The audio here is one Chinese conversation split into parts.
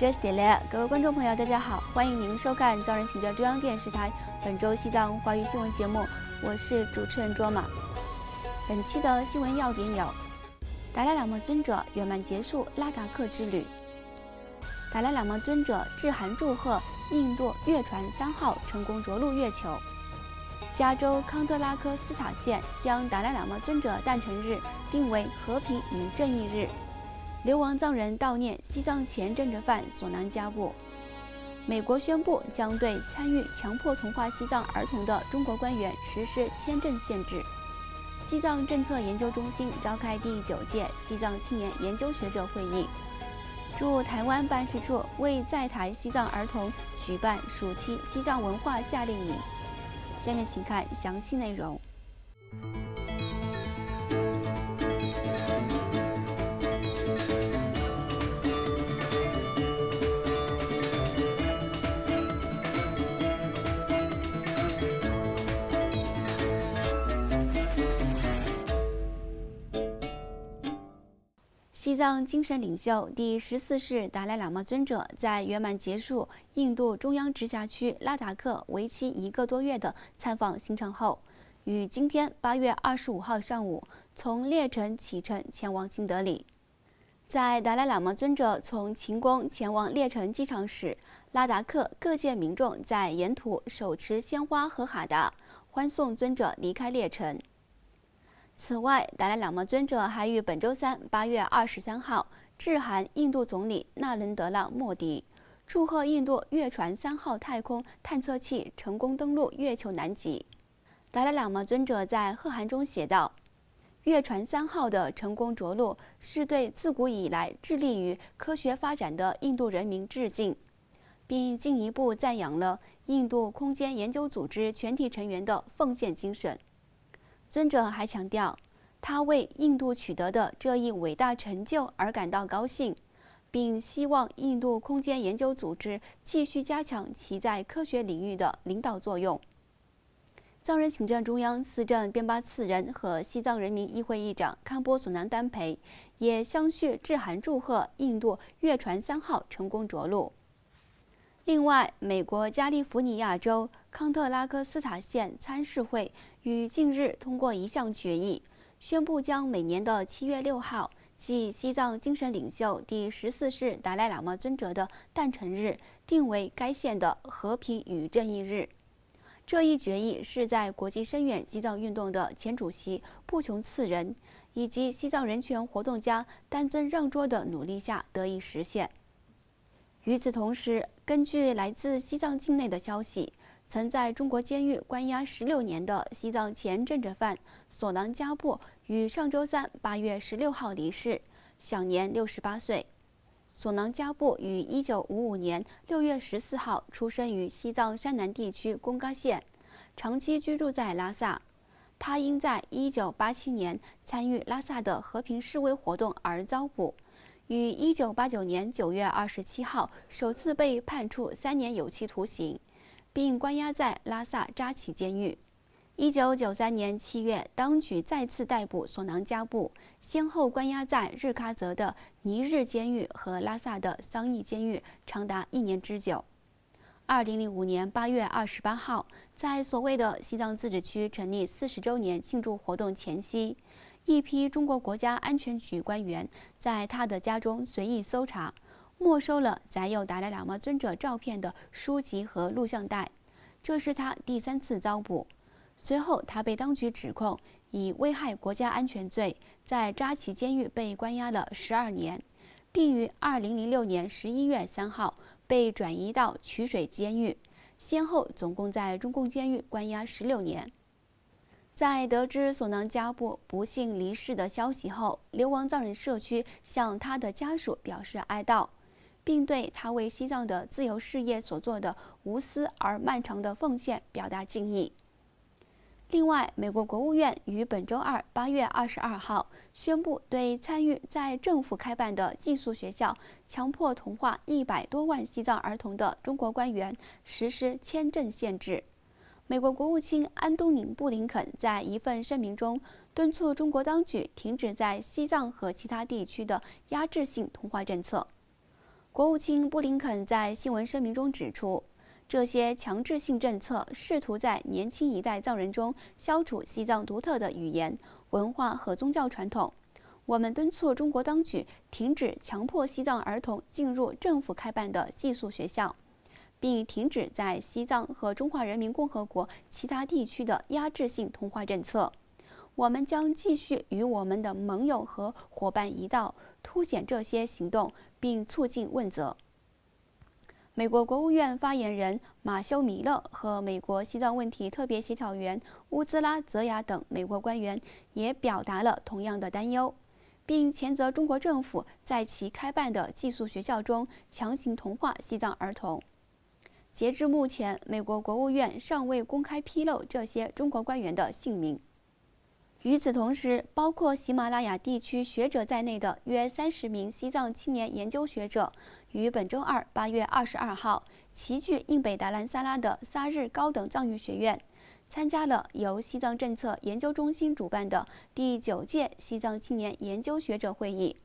这是点嘞，各位观众朋友，大家好，欢迎您收看藏人请教中央电视台本周西藏华语新闻节目，我是主持人卓玛。本期的新闻要点有：达赖喇嘛尊者圆满结束拉达克之旅；达赖喇嘛尊者致函祝贺印度月船3号成功着陆月球；加州康特拉科斯塔县将达赖喇嘛尊者诞辰日定为和平与正义日；流亡藏人悼念西藏前政治犯索南加布；美国宣布将对参与强迫同化西藏儿童的中国官员实施签证限制；西藏政策研究中心召开第9届西藏青年研究学者会议；驻台湾办事处为在台西藏儿童举办暑期西藏文化夏令营。下面请看详细内容。西藏精神领袖第14世达赖喇嘛尊者在圆满结束印度中央直辖区拉达克为期1个多月的参访行程后，于今天8月25号上午从列城启程前往新德里。在达赖喇嘛尊者从秦宫前往列城机场时，拉达克各界民众在沿途手持鲜花和哈达，欢送尊者离开列城。此外，达赖喇嘛尊者还于本周三8月23号致函印度总理纳伦德拉·莫迪，祝贺印度月船3号太空探测器成功登陆月球南极。达赖喇嘛尊者在贺函中写道：“月船3号的成功着陆是对自古以来致力于科学发展的印度人民致敬，并进一步赞扬了印度空间研究组织全体成员的奉献精神。”尊者还强调，他为印度取得的这一伟大成就而感到高兴，并希望印度空间研究组织继续加强其在科学领域的领导作用。藏人行政中央司政边巴次仁和西藏人民议会议长康波索南丹培也相续致函祝贺印度月船3号成功着陆。另外，美国加利福尼亚州康特拉科斯塔县参事会于近日通过一项决议，宣布将每年的7月6号，即西藏精神领袖第14世达赖喇嘛尊者的诞辰日，定为该县的和平与正义日。这一决议是在国际声援西藏运动的前主席布琼次仁以及西藏人权活动家丹增让卓的努力下得以实现。与此同时，根据来自西藏境内的消息，曾在中国监狱关押16年的西藏前政治犯索囊加布于上周三8月16号离世，享年68岁。索囊加布于1955年6月14号出生于西藏山南地区贡嘎县，长期居住在拉萨。他因在1987年参与拉萨的和平示威活动而遭捕，于1989年9月27号首次被判处3年有期徒刑，并关押在拉萨扎旗监狱。1993年7月，当局再次逮捕索囊加布，先后关押在日喀则的尼日监狱和拉萨的桑义监狱，长达1年之久。2005年8月28号，在所谓的西藏自治区成立40周年庆祝活动前夕，一批中国国家安全局官员在他的家中随意搜查，没收了载有达赖喇嘛尊者照片的书籍和录像带，这是他第3次遭捕。随后，他被当局指控以危害国家安全罪，在扎旗监狱被关押了12年，并于2006年11月3号被转移到曲水监狱，先后总共在中共监狱关押16年。在得知索囊加布不幸离世的消息后，流亡藏人社区向他的家属表示哀悼，并对他为西藏的自由事业所做的无私而漫长的奉献表达敬意。另外，美国国务院于本周二8月22号宣布对参与在政府开办的寄宿学校强迫同化100多万西藏儿童的中国官员实施签证限制。美国国务卿安东尼·布林肯在一份声明中敦促中国当局停止在西藏和其他地区的压制性同化政策。国务卿布林肯在新闻声明中指出，这些强制性政策试图在年轻一代藏人中消除西藏独特的语言、文化和宗教传统。我们敦促中国当局停止强迫西藏儿童进入政府开办的寄宿学校，并停止在西藏和中华人民共和国其他地区的压制性同化政策。我们将继续与我们的盟友和伙伴一道，凸显这些行动，并促进问责。美国国务院发言人马修·米勒和美国西藏问题特别协调员乌兹拉·泽雅等美国官员也表达了同样的担忧，并谴责中国政府在其开办的寄宿学校中强行同化西藏儿童。截至目前，美国国务院尚未公开披露这些中国官员的姓名。与此同时，包括喜马拉雅地区学者在内的约30名西藏青年研究学者，于本周二8月22号齐聚印北达兰萨拉的萨日高等藏语学院，参加了由西藏政策研究中心主办的第9届西藏青年研究学者会议。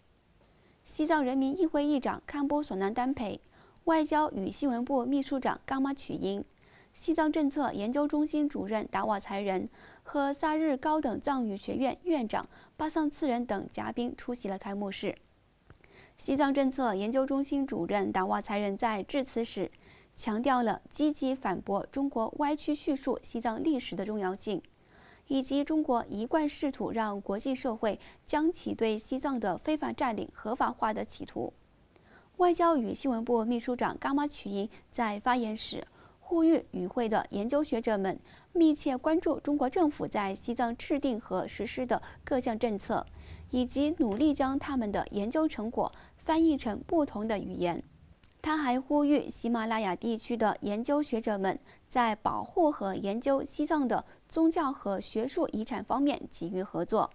西藏人民议会议长堪波索南丹培、外交与新闻部秘书长冈玛曲英、西藏政策研究中心主任达瓦才仁和萨日高等藏语学院院长巴桑次仁等嘉宾出席了开幕式。西藏政策研究中心主任达瓦才仁在致辞时强调了积极反驳中国歪曲叙述西藏历史的重要性，以及中国一贯试图让国际社会将其对西藏的非法占领合法化的企图。外交与新闻部秘书长冈玛曲英在发言时呼吁与会的研究学者们密切关注中国政府在西藏制定和实施的各项政策，以及努力将他们的研究成果翻译成不同的语言。他还呼吁喜马拉雅地区的研究学者们在保护和研究西藏的宗教和学术遗产方面给予合作。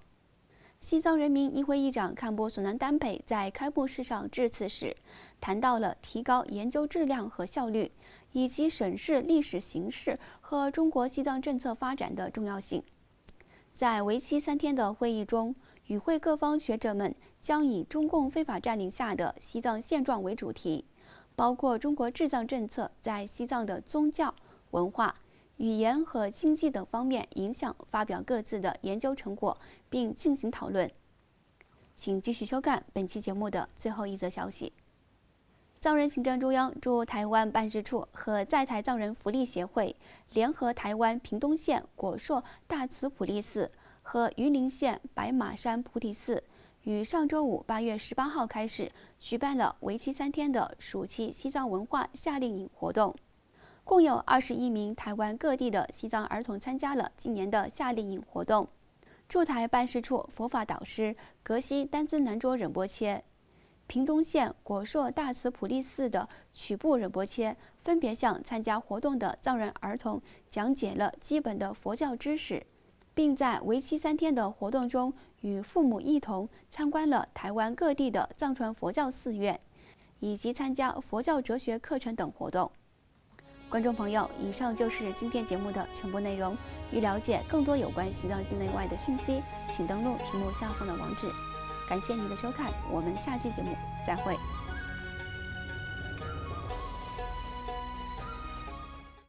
西藏人民议会议长堪波索南丹培在开幕式上致辞时，谈到了提高研究质量和效率，以及审视历史形势和中国西藏政策发展的重要性。在为期3天的会议中，与会各方学者们将以中共非法占领下的西藏现状为主题，包括中国治藏政策在西藏的宗教、文化、语言和经济等方面影响，发表各自的研究成果，并进行讨论。请继续收看本期节目的最后一则消息。藏人行政中央驻台湾办事处和在台藏人福利协会联合台湾屏东县果硕大慈普利寺和云林县白马山菩提寺，于上周五8月18号开始举办了为期3天的暑期西藏文化夏令营活动。共有21名台湾各地的西藏儿童参加了今年的夏令营活动。驻台办事处佛法导师格西丹孜南卓仁波切、屏东县果硕大慈普利寺的曲布仁波切分别向参加活动的藏人儿童讲解了基本的佛教知识，并在为期3天的活动中与父母一同参观了台湾各地的藏传佛教寺院，以及参加佛教哲学课程等活动。观众朋友，以上就是今天节目的全部内容。欲了解更多有关西藏境内外的讯息，请登录屏幕下方的网址。感谢您的收看，我们下期节目再会。